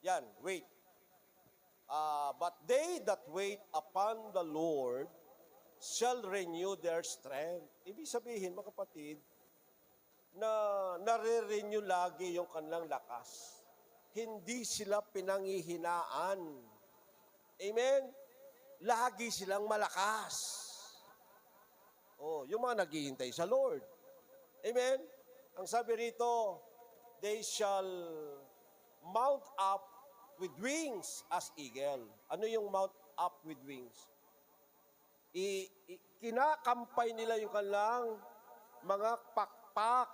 Yan, wait. But they that wait upon the Lord shall renew their strength. Ibig sabihin, mga kapatid, na nare-renew lagi yung kanilang lakas. Hindi sila pinanghihinaan. Amen? Lagi silang malakas. Yung mga naghihintay sa Lord. Amen? Ang sabi rito, they shall mount up with wings as eagle. Ano yung mount up with wings? Kinakampay nila yung kanilang mga pakpak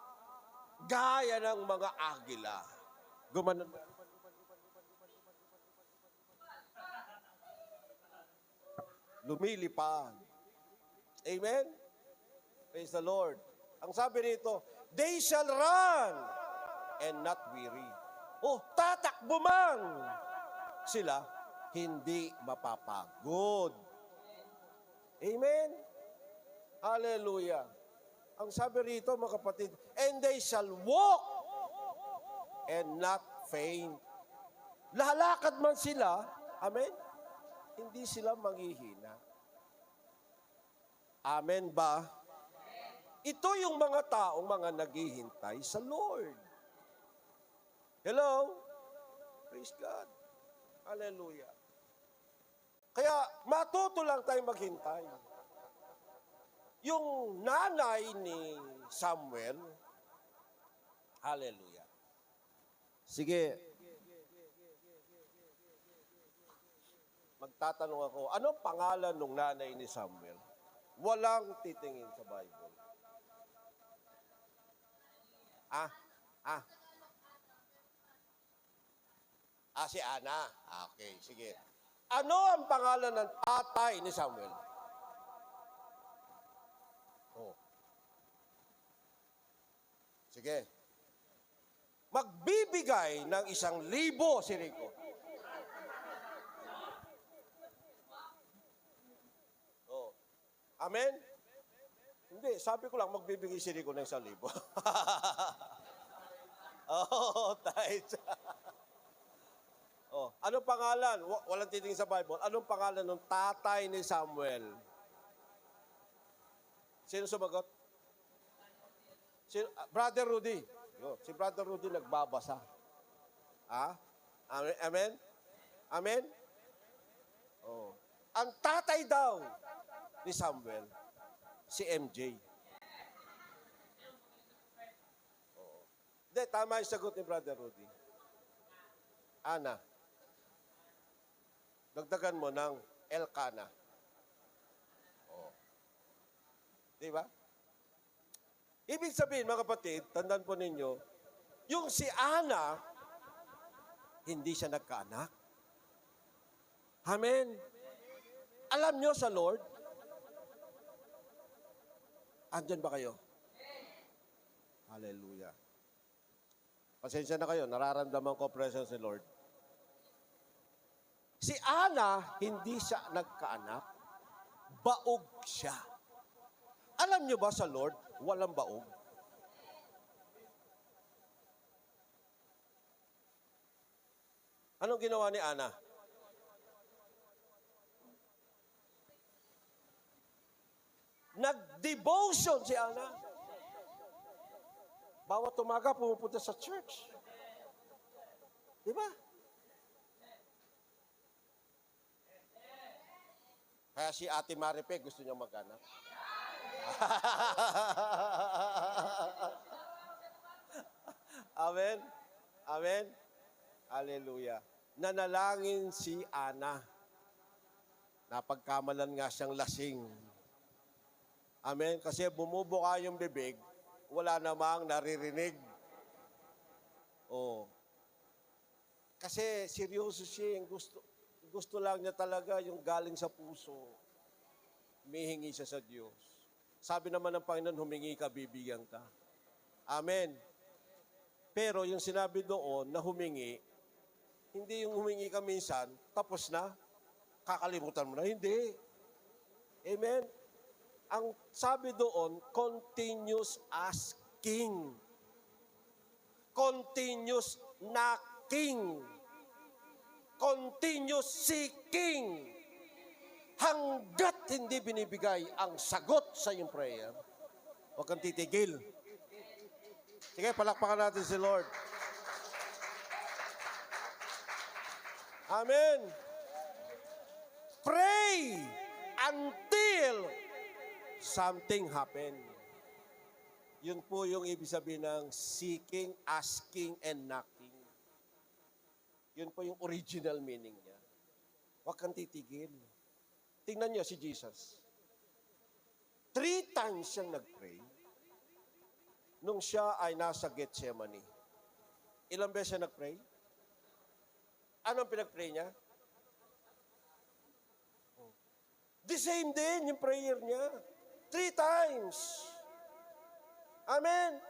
gaya ng mga agila. Gumanon. Lumilipad. Amen? Praise the Lord. Ang sabi rito, they shall run and not weary. Tatakbo man sila, hindi mapapagod. Amen? Hallelujah. Ang sabi rito, mga kapatid, and they shall walk and not faint. Lalakad man sila, amen? Hindi sila manghihina. Amen ba? Ito yung mga taong mga naghihintay sa Lord. Hello? Praise God. Hallelujah. Kaya matuto lang tayong maghintay. Yung nanay ni Samuel, hallelujah. Sige. Magtatanong ako, anong pangalan ng nanay ni Samuel? Walang titingin sa Bible. Si Ana. Okay, sige. Ano ang pangalan ng tatay ni Samuel? Sige. Magbibigay ng 1,000 si Rico. Oh. Amen? Hindi, sabi ko lang, magbibigay si Rico ng 1,000. Oh, tight. Oh, anong pangalan? Walang titingin sa Bible. Anong pangalan ng tatay ni Samuel? Sino sumagot? Brother Rudy. Si Brother Rudy nagbabasa. Ah? Amen? Amen? Oh. Ang tatay daw ni Samuel, si MJ. Oh. Hindi, tama yung sagot ni Brother Rudy. Ana. Dagdagan mo ng Elkanah. Oh. Di ba? Ibig sabihin, mga kapatid, tandaan po ninyo, yung si Ana, hindi siya nagkaanak. Amen. Alam nyo sa Lord, andyan ba kayo? Hallelujah. Pasensya na kayo, nararamdaman ko presence ni Lord. Si Ana, hindi siya nagkaanak, baog siya. Alam niyo ba sa Lord, walang baog? Anong ginawa ni Ana? Nag-devotion si Ana. Bawat umaga pumupunta sa church. Di ba? Kaya si Ate Maripe gusto niya mag-anak. Amen? Amen? Hallelujah. Nanalangin si Ana. Napagkamalan nga siyang lasing. Amen? Kasi bumubuka yung bibig, wala namang naririnig. Oh. Kasi seryoso siya, gusto lang niya talaga yung galing sa puso. Humihingi siya sa Diyos. Sabi naman ng Panginoon, humingi ka, bibigyan ka. Amen. Pero yung sinabi doon na humingi, hindi yung humingi ka minsan, tapos na, kakalimutan mo na. Hindi. Amen. Ang sabi doon, continuous asking. Continuous knocking. Continuous seeking. Hanggat hindi binibigay ang sagot sa iyong prayer, huwag kang titigil. Sige, palakpakan natin si Lord. Amen. Pray until something happen. Yun po yung ibig sabihin ng seeking, asking, and knocking. Yun po yung original meaning niya. Huwag kang titigil. Tingnan niyo si Jesus. 3 times siyang nag-pray nung siya ay nasa Gethsemane. Ilang beses siya nag-pray? Anong pinag-pray niya? The same din yung prayer niya. 3 times. Amen.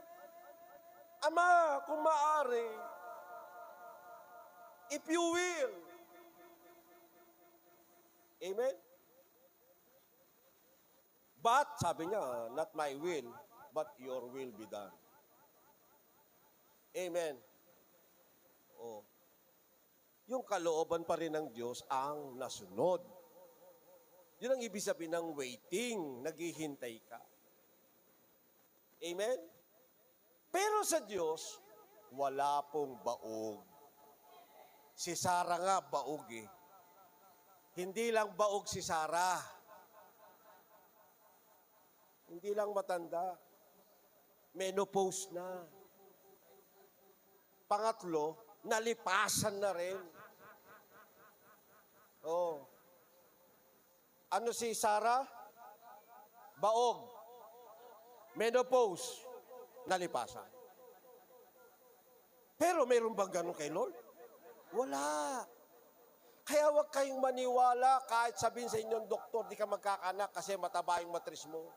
Ama, kung maaari, if you will. Amen? But, sabi niya, not my will, but your will be done. Amen. Oh. Yung kalooban pa rin ng Diyos ang nasunod. Yun ang ibig sabihin ng waiting, naghihintay ka. Amen? Pero sa Diyos, wala pong baog. Si Sarah nga baog eh. Hindi lang baog si Sarah. Hindi lang matanda. Menopause na. Pangatlo, nalipasan na rin. Oh. Ano si Sarah? Baog. Menopause. Nalipasan. Pero mayroon bang ganun kay Lord? Wala. Kaya huwag kayong maniwala kahit sabihin sa inyong doktor, di ka magkakanak kasi mataba yung matris mo.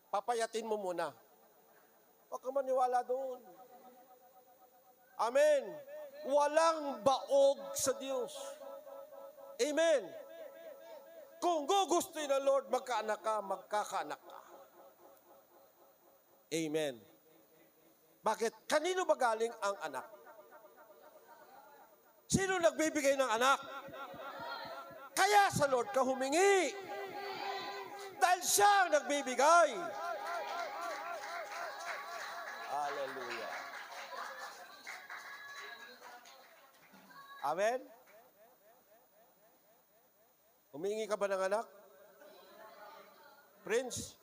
Papayatin mo muna. Huwag ka maniwala doon. Amen. Walang baog sa Diyos. Amen. Kung gugustuhin ng Lord, magkaanak ka, magkakaanak ka. Amen. Bakit? Kanino ba galing ang anak? Sino nagbibigay ng anak? Kaya sa Lord ka humingi. Dahil siya ang nagbibigay. Hallelujah. Amen? Humingi ka ba ng anak? Prince?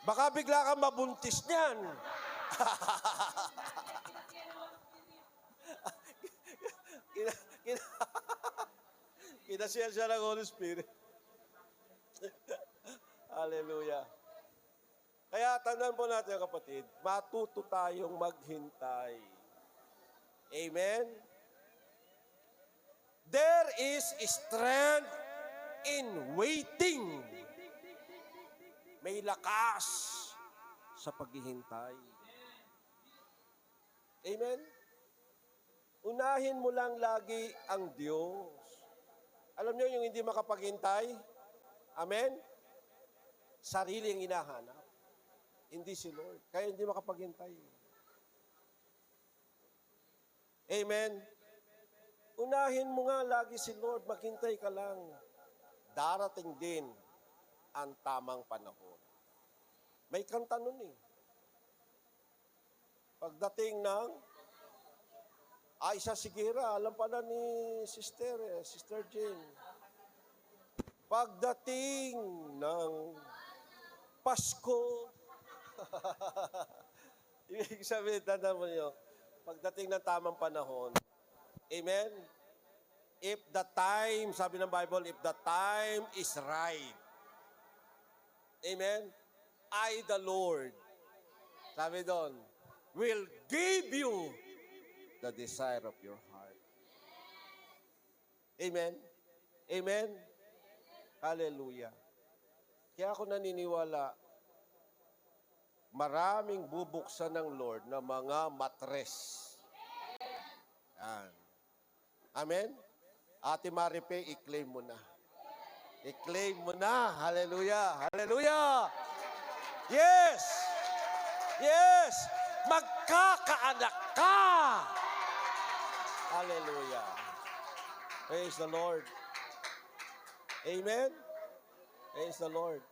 Baka bigla kang mabuntis niyan. Kinasiyal siya ng Holy Spirit. Hallelujah. Kaya tandaan po natin, kapatid, matuto tayong maghintay. Amen? There is strength in waiting. May lakas sa paghihintay. Amen? Unahin mo lang lagi ang Diyos. Alam niyo yung hindi makapaghintay? Amen? Sarili ang hinahanap. Hindi si Lord. Kaya hindi makapaghintay. Amen? Unahin mo nga lagi si Lord. Maghintay ka lang. Darating din ang tamang panahon. May kanta nun eh. Pagdating ng Aisha Sigira, alam pala ni Sister Jane. Pagdating ng Pasko, ibig sabihin, tandaan mo niyo, pagdating ng tamang panahon, amen? If the time, sabi ng Bible, if the time is right, amen? I, the Lord, sabi doon, will give you the desire of your heart. Amen? Amen? Hallelujah. Kaya ako naniniwala, maraming bubuksan ng Lord na mga matres. Yan. Amen? Ate Maripe, i-claim mo na. I-claim mo na. Hallelujah. Hallelujah. Yes! Yes! Magkakaanak ka! Hallelujah. Praise the Lord. Amen? Praise the Lord.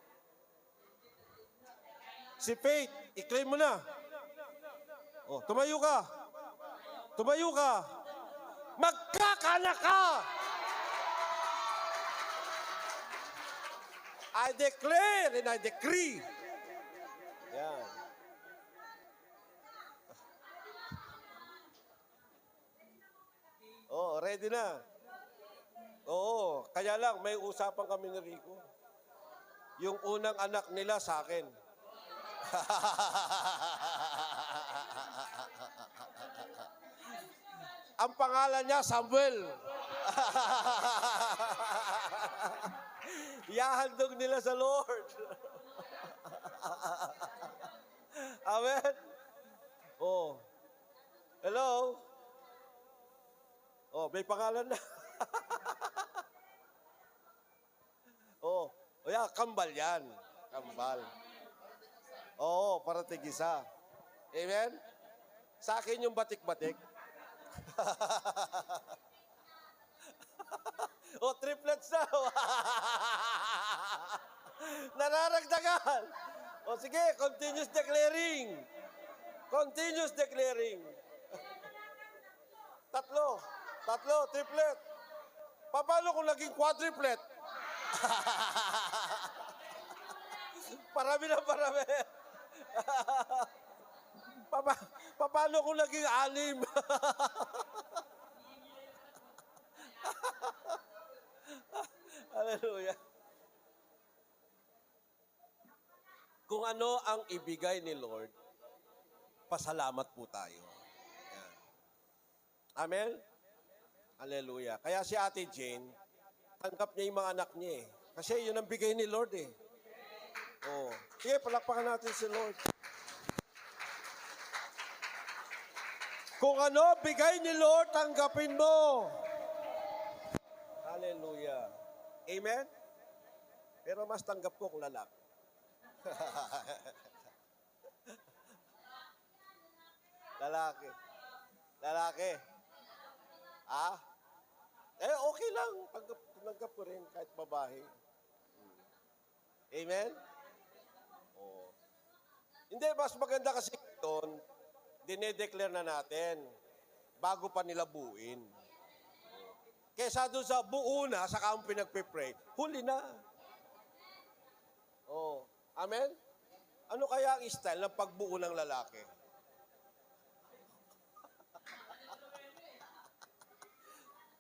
Si Faith, i-claim mo na. Oh, tumayo ka. Tumayo ka. Magkakaanak ka! I declare and I decree. Yan. Oh, ready na. Oo, kaya lang, may usapan kami ni Rico. Yung unang anak nila sa akin. Ang pangalan niya, Samuel. Yahandog nila sa Lord. Amen? Oh. Hello? Oh, may pangalan na. Oh, yeah, kambal yan. Kambal. Oo, para tigisa. Amen? Sa akin yung batik-batik. Oh, triplets na. Nararagdagan. O sige, continuous declaring. Continuous declaring. Tatlo, triplet. Paano kung naging quadruplet? Parami na parami. Paano kung naging anim? Hallelujah. Kung ano ang ibigay ni Lord, pasalamat po tayo. Yan. Amen? Hallelujah. Kaya si Ate Jane, tanggap niya yung mga anak niya eh. Kasi yun ang bigay ni Lord eh. Oh. Sige, palakpakan natin si Lord. Kung ano, bigay ni Lord, tanggapin mo. Hallelujah. Amen? Pero mas tanggap ko kung lalaki. Lalaki. Lalaki. Ah? Okay lang. Tanggap ko rin kahit babae. Amen? Oh. Hindi, mas maganda kasi doon, dinedeclare na natin bago pa nila buuin. Kesa doon sa buo na, saka ang pinagpipray, huli na. Oh. Amen? Ano kaya ang style ng pagbuo ng lalaki?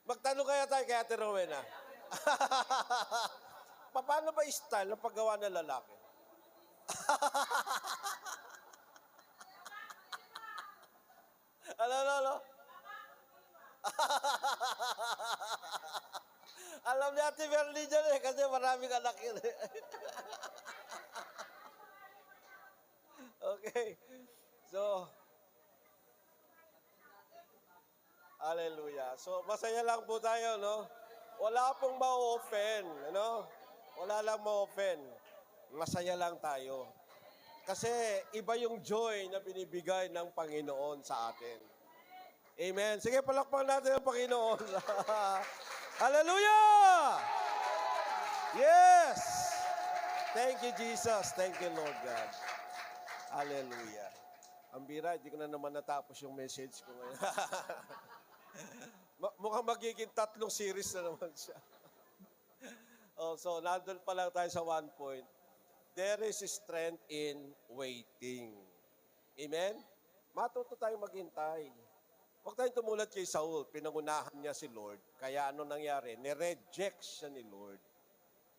Magtanong kaya tayo kay Ate Rowena. Paano ba style ng paggawa ng lalaki? Ano? Alam ni Ate Verly dyan kasi maraming anak yun. Okay. So, hallelujah. So, masaya lang po tayo, no? Wala pong ma-offend, ano? Wala lang ma-offend. Masaya lang tayo. Kasi iba yung joy na binibigay ng Panginoon sa atin. Amen. Sige, palakpakan natin ang Panginoon. Hallelujah! Yes! Thank you, Jesus. Thank you, Lord God. Hallelujah. Ang bira, hindi ko na naman natapos yung message ko ngayon. Mukhang magiging 3 series na naman siya. So, nandun pa lang tayo sa 1 point. There is strength in waiting. Amen? Matuto tayong maghintay. Huwag tayong tumulad kay Saul. Pinangunahan niya si Lord. Kaya ano nangyari? Nireject siya ni Lord.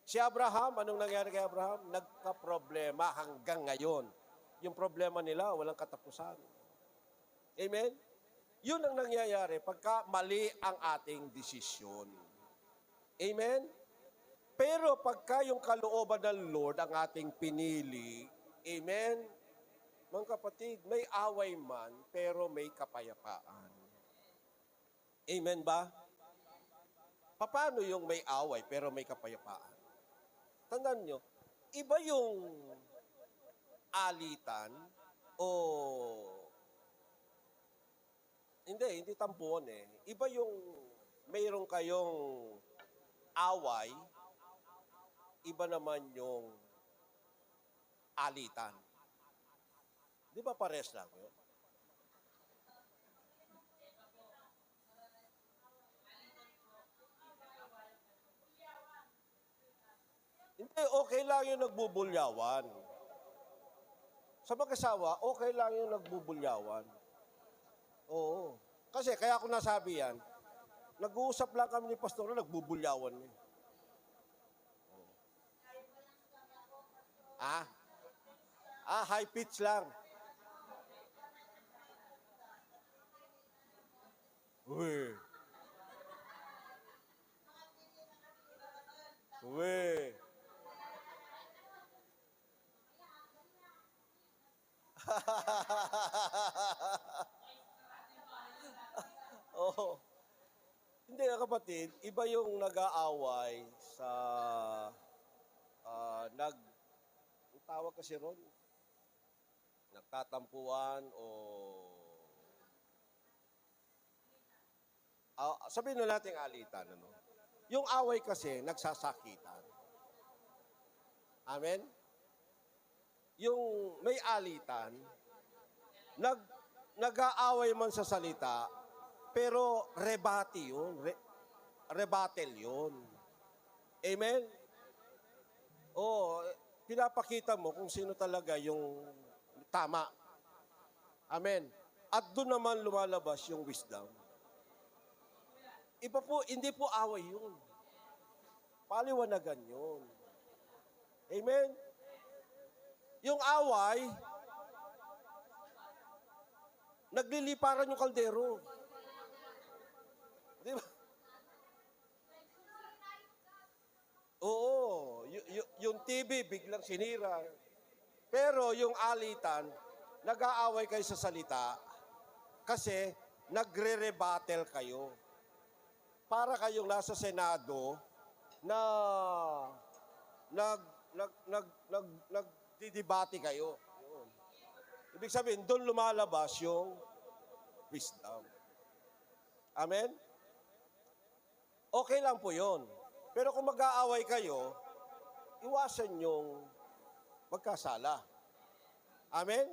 Si Abraham, anong nangyari kay Abraham? Nagka-problema hanggang ngayon. Yung problema nila, walang katapusan. Amen? Yun ang nangyayari pagka mali ang ating desisyon. Amen? Pero pagka yung kalooban ng Lord ang ating pinili, amen? Mga kapatid, may away man, pero may kapayapaan. Amen ba? Paano yung may away, pero may kapayapaan? Tandaan nyo, iba yung alitan o hindi tampuan eh. Iba yung mayroon kayong away, iba naman yung alitan. Di ba pares lang yun? Hindi, okay lang yung nagbubulyawan. Sa mag-asawa, okay lang yung nagbubulyawan. Oo. Kasi kaya ako nasabi yan, nag-uusap lang kami ni Pastor na nagbubulyawan niya. High pitch lang. Uy. Oh. Hindi kapatid, iba yung nag-aaway sa ang tawag kasi ron, nagtatampuan o sabihin na natin alitan, ano? Yung away kasi, nagsasakitan. Amen? Yung may alitan, nag-aaway man sa salita, pero rebati yun. Rebuttal yun. Amen? Pinapakita mo kung sino talaga yung tama. Amen? At doon naman lumalabas yung wisdom. Iba po, hindi po away yun. Paliwanagan yun. Amen? Yung away, nagliliparan yung kaldero. Di ba? Oo. Yung TV TV, biglang sinira. Pero yung alitan, nag-aaway kayo sa salita kasi nagre-rebuttal kayo. Para kayong nasa Senado na nagdidebate kayo. Yun. Ibig sabihin, doon lumalabas yung wisdom. Amen? Okay lang po yun. Pero kung mag-aaway kayo, iwasan yung magkasala. Amen?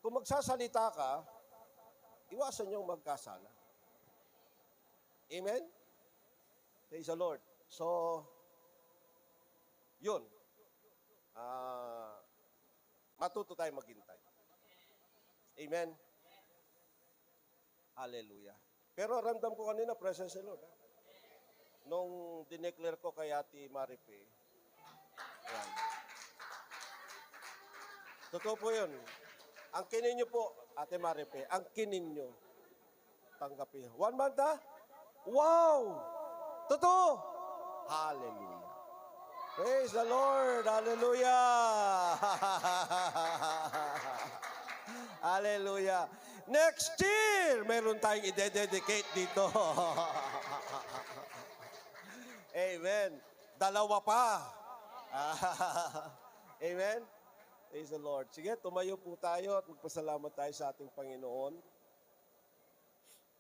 Kung magsasalita ka, iwasan yung magkasala. Amen? Praise the Lord. So, yun. Matuto tayo maghintay. Amen? Hallelujah. Pero ramdam ko kanina, presence ni Lord. Nung dineclare ko kay Ate Maripe, ayan. Totoo po yun. Ang kinin nyo po, Ate Maripe, ang kinin nyo, tanggapin. 1 month ha? Wow! Totoo! Hallelujah. Praise the Lord! Hallelujah! Hallelujah! Next year, meron tayong i-dedicate dito. Amen. 2 pa. Amen. Praise the Lord. Sige, tumayo po tayo at magpasalamat tayo sa ating Panginoon.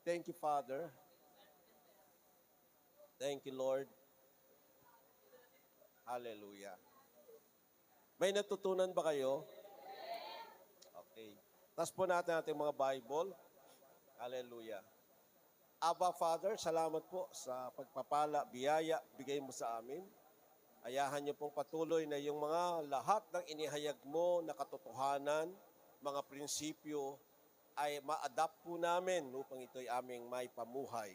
Thank you, Father. Thank you, Lord. Hallelujah. May natutunan ba kayo? Okay. Taas po natin ating mga Bible. Hallelujah. Abba, Father, salamat po sa pagpapala, biyaya, bigay mo sa amin. Ayahan niyo pong patuloy na yung mga lahat ng inihayag mo na katotohanan, mga prinsipyo, ay ma-adapt po namin upang ito'y aming may pamuhay.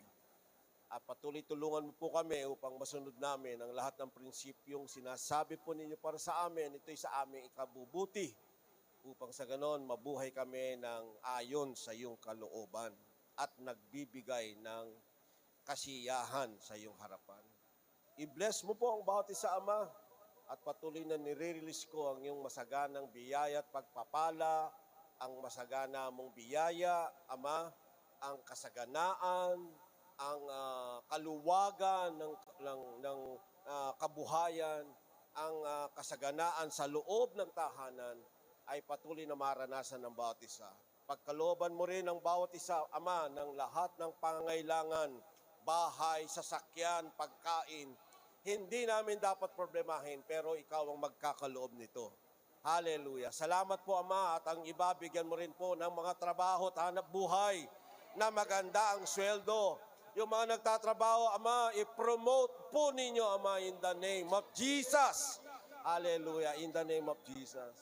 At patuloy tulungan mo po kami upang masunod namin ang lahat ng prinsipyong sinasabi po ninyo para sa amin. Ito'y sa aming ikabubuti upang sa ganon mabuhay kami ng ayon sa iyong kalooban at nagbibigay ng kasiyahan sa iyong harapan. I-bless mo po ang bawat isa, Ama, at patuloy na nire-release ko ang iyong masaganang biyaya at pagpapala, ang masagana mong biyaya, Ama, ang kasaganaan, ang kaluwagan ng kabuhayan, ang kasaganaan sa loob ng tahanan ay patuloy na maranasan ng bawat isa. Pagkalooban mo rin ang bawat isa, Ama, ng lahat ng pangangailangan, bahay, sasakyan, pagkain. Hindi namin dapat problemahin, pero ikaw ang magkakaloob nito. Hallelujah. Salamat po, Ama, at ang iba, bigyan mo rin po ng mga trabaho at hanap buhay na maganda ang sweldo. Yung mga nagtatrabaho, Ama, i-promote po ninyo, Ama, in the name of Jesus. Hallelujah, in the name of Jesus.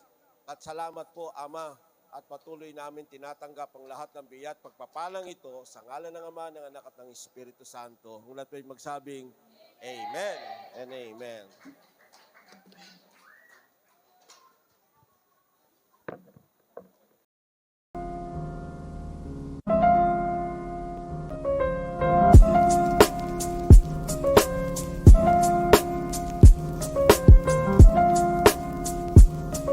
At salamat po, Ama, at patuloy namin tinatanggap ang lahat ng biyaya at pagpapalang ito sa ngalan ng Ama, ng Anak at ng Espiritu Santo. Kung natin magsabing, Amen and Amen.